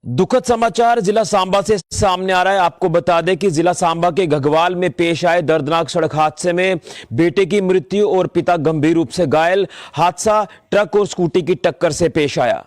दुखद समाचार जिला सांबा से सामने आ रहा है। आपको बता दें कि जिला सांबा के घगवाल में पेश आए दर्दनाक सड़क हादसे में बेटे की मृत्यु और पिता गंभीर रूप से घायल। हादसा ट्रक और स्कूटी की टक्कर से पेश आया।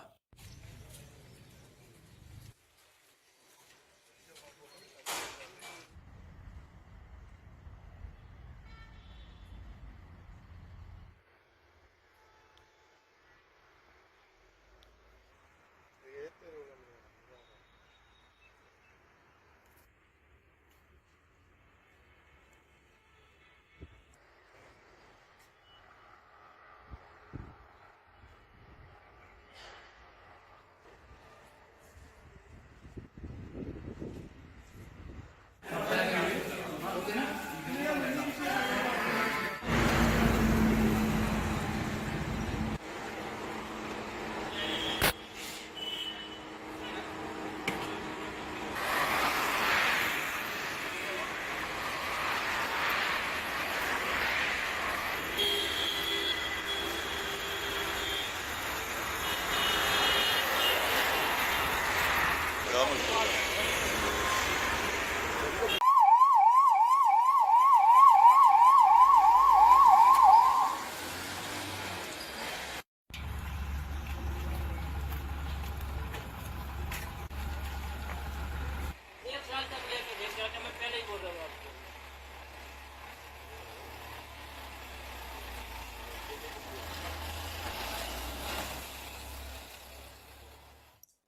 मैं पहले ही बोल रहा हूँ आपको।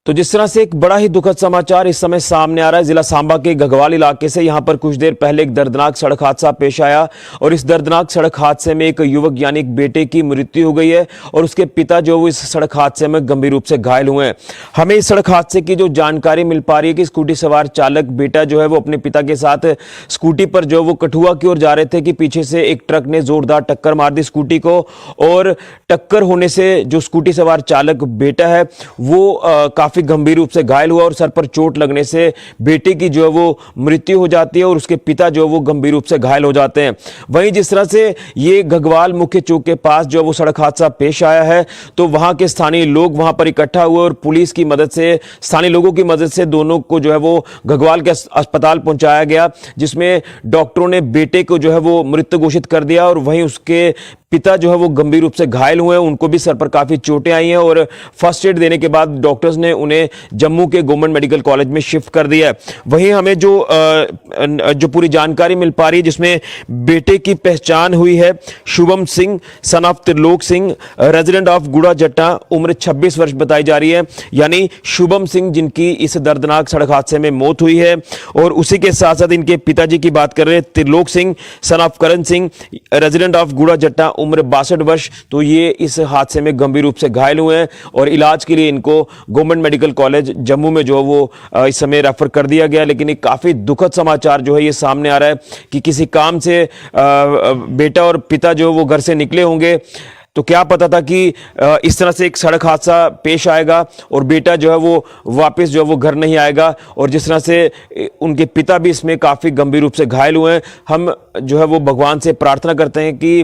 तो जिस तरह से एक बड़ा ही दुखद समाचार इस समय सामने आ रहा है जिला सांबा के घगवाल इलाके से। यहां पर कुछ देर पहले एक दर्दनाक सड़क हादसा पेश आया और इस दर्दनाक सड़क हादसे में एक युवक यानी एक बेटे की मृत्यु हो गई है और उसके पिता जो वो इस सड़क हादसे में गंभीर रूप से घायल हुए हैं। हमें इस सड़क हादसे की जो जानकारी मिल पा रही है कि स्कूटी सवार चालक बेटा जो है वो अपने पिता के साथ स्कूटी पर जो वो कठुआ की ओर जा रहे थे कि पीछे से एक ट्रक ने जोरदार टक्कर मार दी स्कूटी को और टक्कर होने से जो स्कूटी सवार चालक बेटा है वो काफी गंभीर रूप से घायल हुआ और सर पर चोट लगने से बेटे की जो है वो मृत्यु हो जाती है और उसके पिता जो वो गंभीर रूप से घायल हो जाते हैं। वहीं जिस तरह से ये घगवाल मुख्य चौक के पास जो वो सड़क हादसा पेश आया है तो वहां के स्थानीय लोग वहां पर इकट्ठा हुए और पुलिस की मदद से, स्थानीय लोगों की मदद से दोनों को जो है वो घगवाल के अस्पताल पहुंचाया गया, जिसमें डॉक्टरों ने बेटे को जो है वो मृत घोषित कर दिया और वहीं उसके पिता जो है वो गंभीर रूप से घायल हुए हैं। उनको भी सर पर काफी चोटें आई हैं और फर्स्ट एड देने के बाद डॉक्टर्स ने उन्हें जम्मू के गवर्नमेंट मेडिकल कॉलेज में शिफ्ट कर दिया है। वहीं हमें जो पूरी जानकारी मिल पा रही है जिसमें बेटे की पहचान हुई है Shubham Singh son of Trilok Singh, resident of गुड़ा जट्टा, उम्र 26 वर्ष बताई जा रही है। यानी शुभम सिंह जिनकी इस दर्दनाक सड़क हादसे में मौत हुई है और उसी के साथ साथ इनके पिताजी की बात कर रहे हैं Trilok Singh son of Karan Singh, resident of गुड़ा जट्टा, उम्र 62 वर्ष। तो ये इस हादसे में गंभीर रूप से घायल हुए हैं और इलाज के लिए इनको गवर्नमेंट मेडिकल कॉलेज जम्मू में जो वो इस समय रेफर कर दिया गया। लेकिन एक काफी दुखद समाचार जो है ये सामने आ रहा है कि किसी काम से बेटा और पिता जो वो घर से निकले होंगे तो क्या पता था कि इस तरह से एक सड़क हादसा पेश आएगा और बेटा जो है वो वापस जो है वो घर नहीं आएगा और जिस तरह से उनके पिता भी इसमें काफ़ी गंभीर रूप से घायल हुए हैं। हम जो है वो भगवान से प्रार्थना करते हैं कि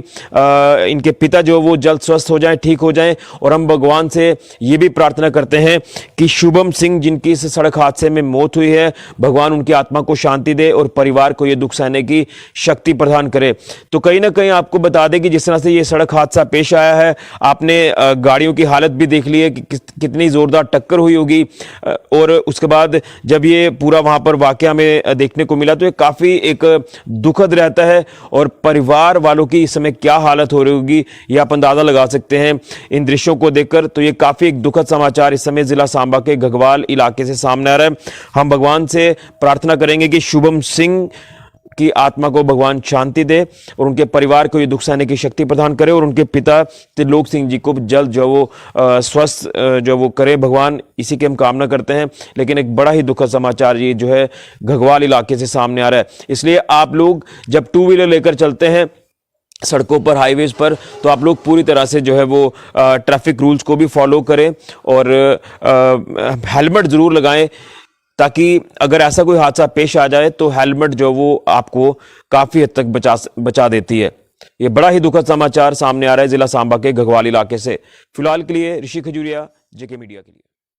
इनके पिता जो है वो जल्द स्वस्थ हो जाएं, ठीक हो जाएं और हम भगवान से ये भी प्रार्थना करते हैं कि शुभम सिंह जिनकी इस सड़क हादसे में मौत हुई है भगवान उनकी आत्मा को शांति दे और परिवार को ये दुख सहने की शक्ति प्रदान करे। तो कहीं ना कहीं आपको बता दें कि जिस तरह से ये सड़क हादसा पेश आया है, आपने गाड़ियों की हालत भी देख ली है कि कितनी जोरदार टक्कर हुई होगी और उसके बाद जब ये पूरा वहां पर वाकया में देखने को मिला तो ये काफी एक दुखद रहता है और परिवार वालों की इस समय क्या हालत हो रही होगी ये आप अंदाजा लगा सकते हैं इन दृश्यों को देखकर। तो ये काफी एक दुखद समाचार इस समय जिला सांबा के घगवाल इलाके से सामने आ रहा है। हम भगवान से प्रार्थना करेंगे कि शुभम सिंह की आत्मा को भगवान शांति दे और उनके परिवार को ये दुख सहने की शक्ति प्रदान करे और उनके पिता त्रिलोक सिंह जी को जल्द जो वो स्वस्थ जो वो करे, भगवान इसी की हम कामना करते हैं। लेकिन एक बड़ा ही दुखद समाचार ये जो है घगवाल इलाके से सामने आ रहा है। इसलिए आप लोग जब टू व्हीलर लेकर चलते हैं सड़कों पर, हाईवेज पर, तो आप लोग पूरी तरह से जो है वो ट्रैफिक रूल्स को भी फॉलो करें और हेलमेट जरूर लगाएं ताकि अगर ऐसा कोई हादसा पेश आ जाए तो हेलमेट जो वो आपको काफी हद तक बचा देती है। ये बड़ा ही दुखद समाचार सामने आ रहा है जिला सांबा के घगवाल इलाके से। फिलहाल के लिए ऋषि खजूरिया, जेके मीडिया के लिए।